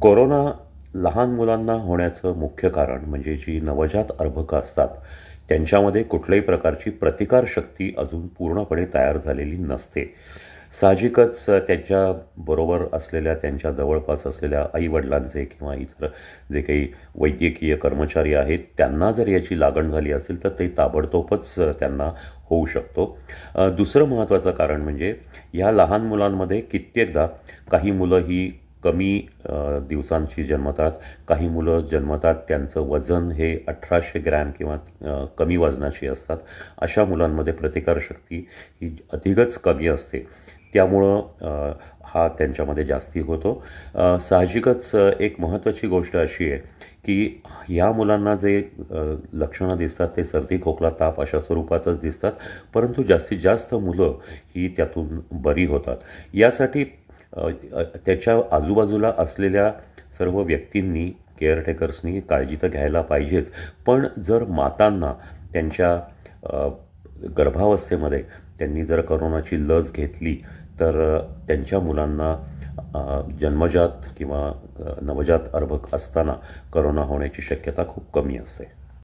Corona लहान मुलांना होण्याचं मुख्य कारण म्हणजे जी नवजात अर्भकं असतात, त्यांच्यामध्ये कुठल्याही प्रकारची प्रतिकारशक्ती अजून पूर्णपणे तयार झालेली नसते. साहजिकच त्यांच्याबरोबर असलेल्या, त्यांच्या जवळपास असलेल्या आई-वडिलांचे किंवा इतर जे काही वैद्यकीय कर्मचारी आहेत, त्यांना जर याची लागण झाली असेल, तर ते ताबडतोबच त्यांना होऊ शकतो. दुसरं महत्त्वाचं कारण म्हणजे ह्या लहान मुलांमध्ये कित्येकदा काही मुलं ही कमी दिवसांची जन्मतात, काही मुलं जन्मतात त्यांचं वजन हे 1800 ग्रॅम किंवा कमी वजनाची असतात. अशा मुलांमध्ये प्रतिकारशक्ती ही अधिकच कमी असते. त्यामुळं हा त्यांच्यामध्ये जास्ती होतो. साहजिकच एक महत्त्वाची गोष्ट अशी आहे की ह्या मुलांना जे लक्षणं दिसतात ते सर्दी, खोकला, ताप अशा स्वरूपातच दिसतात, परंतु जास्तीत जास्त मुलं ही त्यातून बरी होतात. यासाठी त्याच्या आजूबाजूला असलेल्या सर्व व्यक्तींनी, केअरटेकर्सनी काळजी तर घ्यायला पाहिजेच. पण जर मातांना त्यांच्या गर्भावस्थेमध्ये त्यांनी जर कोरोनाची लस घेतली तर त्यांच्या मुलांना जन्मजात किंवा नवजात अर्भक असताना कोरोना होण्याची शक्यता खूप कमी असते.